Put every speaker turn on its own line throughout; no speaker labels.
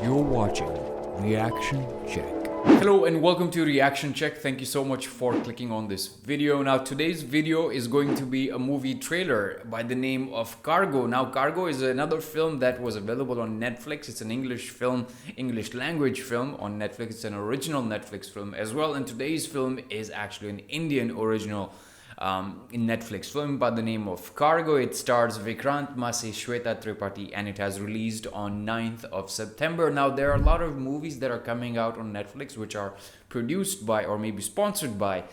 You're watching Reaction Check. Hello and welcome to Reaction Check. Thank you so much for clicking on this video. Now today's video is going to be a movie trailer by the name of Cargo. Now Cargo is another film that was available on Netflix. It's an English film, English language film on Netflix. It's an original Netflix film as well. And today's film is actually an Indian original in Netflix film by the name of Cargo. It stars Vikrant Massey, Shweta Tripathi, and it has released on 9th of September. Now there are a lot of movies that are coming out on Netflix which are produced by or maybe sponsored by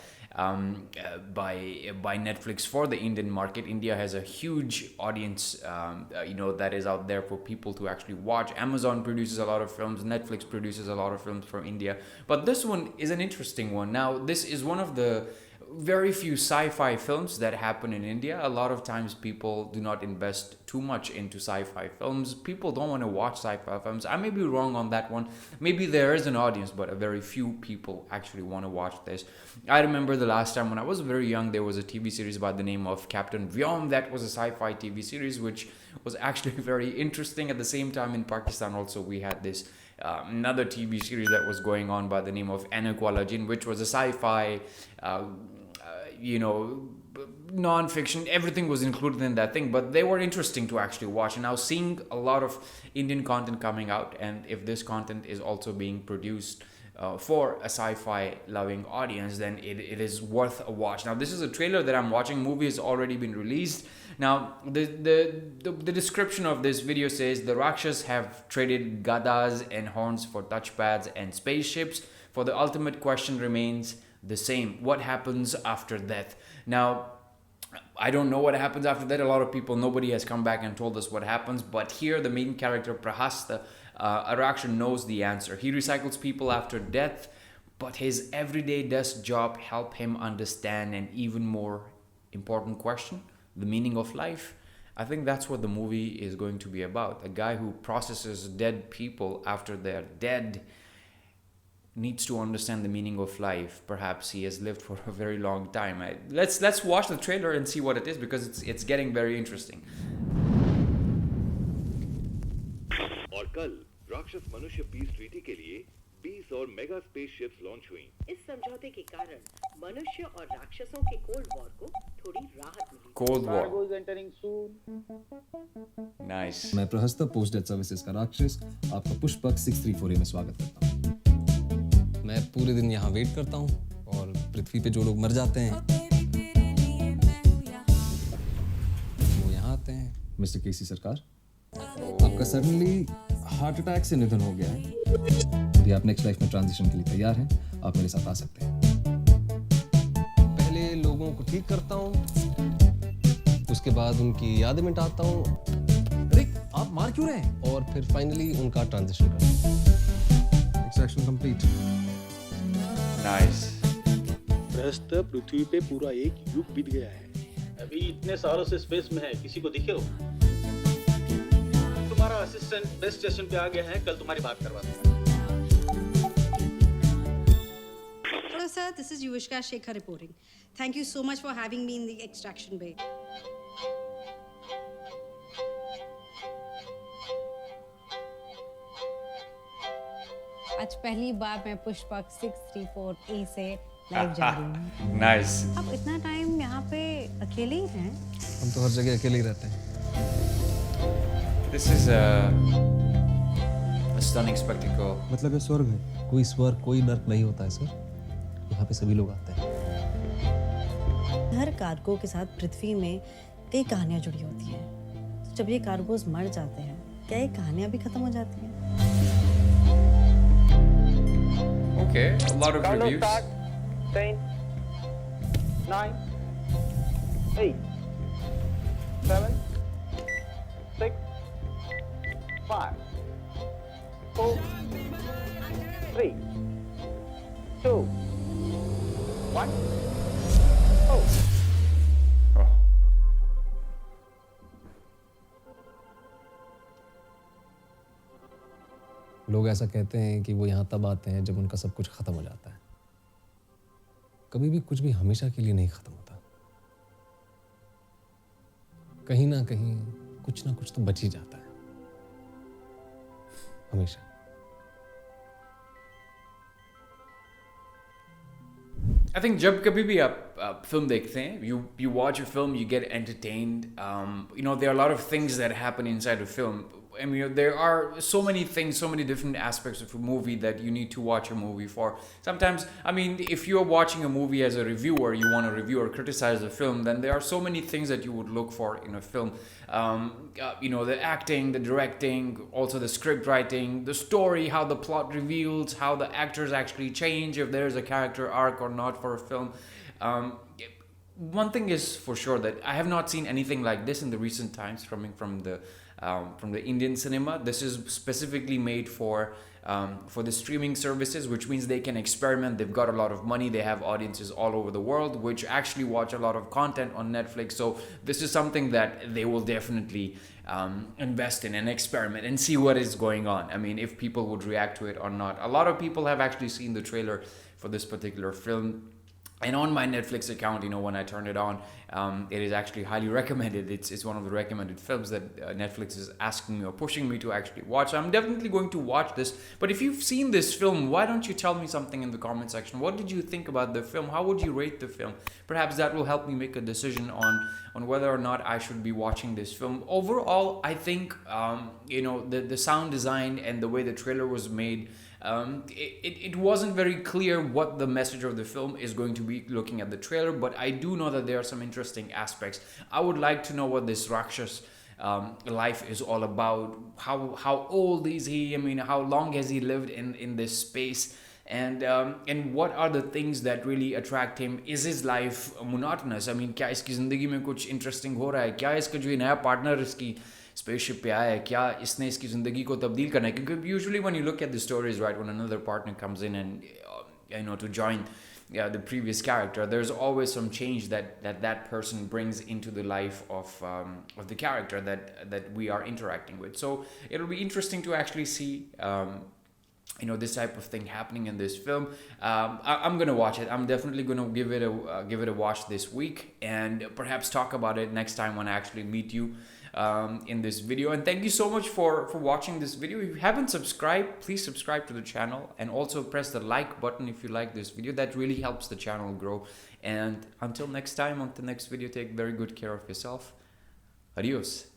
Netflix for the Indian market. India has a huge audience that is out there for people to actually watch. Amazon produces a lot of films, Netflix produces a lot of films from India, but this one is an interesting one. Now this is one of the very few sci-fi films that happen in India. A lot of times people do not invest too much into sci-fi films. People don't want to watch sci-fi films. I may be wrong on that one. Maybe there is an audience, but a very few people actually want to watch this. I remember the last time when I was very young, there was a TV series by the name of Captain Vyom. That was a sci-fi TV series which was actually very interesting. At the same time in Pakistan also we had this another TV series that was going on by the name of Anaquala Jinn, which was a sci-fi non-fiction. Everything was included in that thing, but they were interesting to actually watch. And now seeing a lot of Indian content coming out, and if this content is also being produced for a sci-fi loving audience, then it is worth a watch. Now this is a trailer that I'm watching. Movie has already been released. Now the description of this video says the Rakshas have traded gadas and horns for touchpads and spaceships, for the ultimate question remains the same: what happens after death? Now I don't know what happens after that. A lot of people, nobody has come back and told us what happens, but here the main character Prahasta, a Raksha, knows the answer. He recycles people after death, but his everyday desk job help him understand an even more important question: the meaning of life. I think that's what the movie is going to be about. A guy who processes dead people after they're dead needs to understand the meaning of life. Perhaps he has lived for a very long time. Let's watch the trailer and see what it is, because it's getting very interesting.
और कल राक्षस मनुष्य peace treaty के लिए 20 और mega spaceships launch हुई।
इस समझौते के कारण मनुष्य और राक्षसों के कोल्ड वॉर को थोड़ी राहत मिली।
Cold War.
Cargo is entering soon.
Nice.
मैं प्रहस्त पोस्ट डेथ सर्विसेज का राक्षस आपका पुष्पक 634 में स्वागत करता हूँ।
मैं पूरे दिन यहाँ वेट करता हूँ और पृथ्वी पे जो लोग मर जाते हैं वो यहाँ आते हैं।
मिस्टर केसी सरकार, आपका सडनली हार्ट अटैक से निधन हो गया है। यदि आप नेक्स्ट लाइफ में ट्रांजिशन के लिए तैयार हैं, आप मेरे साथ आ सकते हैं।
पहले लोगों को ठीक करता हूँ, उसके बाद उनकी यादें मिटाता हूँ।
अरे आप मार क्यों रहे हैं?
और फिर फाइनली उनका ट्रांजिशन करता हूँ।
Extraction complete.
Nice.
प्रहस्त पृथ्वी पे पूरा एक युग बीत गया है।
अभी इतने सालों से स्पेस में है, किसी को दिखे हो? तुम्हारा असिस्टेंट बेस स्टेशन पे आ गया है, कल तुम्हारी बात करवा दूंगा।
Hello sir, this is Yuvishka Shekhar reporting. Thank you so much for having me in the extraction bay.
आज पहली बार मैं पुष्पक 634A से लाइव जा रही हूँ।
Nice.
आप इतना टाइम यहाँ पे अकेले ही हैं?
हम तो हर जगह अकेले ही रहते हैं।
This is a stunning spectacle.
मतलब ये स्वर्ग है।
कोई स्वर्ग, कोई नर्क नहीं होता है सर। यहाँ पे सभी लोग आते हैं।
हर कार्गो के साथ पृथ्वी में कई कहानियां जुड़ी होती हैं। तो जब ये कार्गोज मर जाते हैं, क्या ये कहानियां भी खत्म हो जाती हैं?
Okay, a lot of
Countdown
reviews.
start. 10, 9, 8, 7, 6, 5, 4, 3, 2, 1. Oh.
Oh.
लोग ऐसा कहते हैं कि वो यहाँ तब आते हैं जब उनका सब कुछ खत्म हो जाता है। कभी भी कुछ भी हमेशा के लिए नहीं खत्म होता। कहीं ना कहीं कुछ ना कुछ तो बच ही जाता है हमेशा।
I think जब कभी भी आप film देखते हैं, you watch a film, you get entertained. There are a lot of things that happen inside a film. I mean, there are so many things, so many different aspects of a movie that you need to watch a movie for. Sometimes, I mean, if you're watching a movie as a reviewer, you want to review or criticize a film, then there are so many things that you would look for in a film. The acting, the directing, also the script writing, the story, how the plot reveals, how the actors actually change, if there's a character arc or not for a film. One thing is for sure that I have not seen anything like this in the recent times coming from the Indian cinema. This is specifically made for the streaming services, which means they can experiment. They've got a lot of money. They have audiences all over the world, which actually watch a lot of content on Netflix. So this is something that they will definitely invest in and experiment and see what is going on. I mean, if people would react to it or not. A lot of people have actually seen the trailer for this particular film. And on my Netflix account, when I turn it on, it is actually highly recommended. It's one of the recommended films that Netflix is asking me or pushing me to actually watch. So I'm definitely going to watch this. But if you've seen this film, why don't you tell me something in the comment section? What did you think about the film? How would you rate the film? Perhaps that will help me make a decision on whether or not I should be watching this film. Overall, I think the sound design and the way the trailer was made, it wasn't very clear what the message of the film is going to be looking at the trailer, but I do know that there are some interesting aspects. I would like to know what this Rakshas life is all about. How old is he? I mean, how long has he lived in this space? And what are the things that really attract him? Is his life monotonous? I mean, क्या इसकी ज़िंदगी में कुछ interesting हो रहा है? क्या इसका जो नया partner इसकी spaceship पे आया है, क्या इसने इसकी ज़िंदगी को तब्दील करना है? क्योंकि usually when you look at the stories, right, when another partner comes in and to join the previous character, there's always some change that person brings into the life of the character that we are interacting with. So it'll be interesting to actually see this type of thing happening in this film. I'm gonna watch it. I'm definitely gonna give it a watch this week, and perhaps talk about it next time when I actually meet you in this video. And thank you so much for watching this video. If you haven't subscribed, please subscribe to the channel, and also press the like button if you like this video. That really helps the channel grow. And until next time, on the next video, take very good care of yourself. Adios.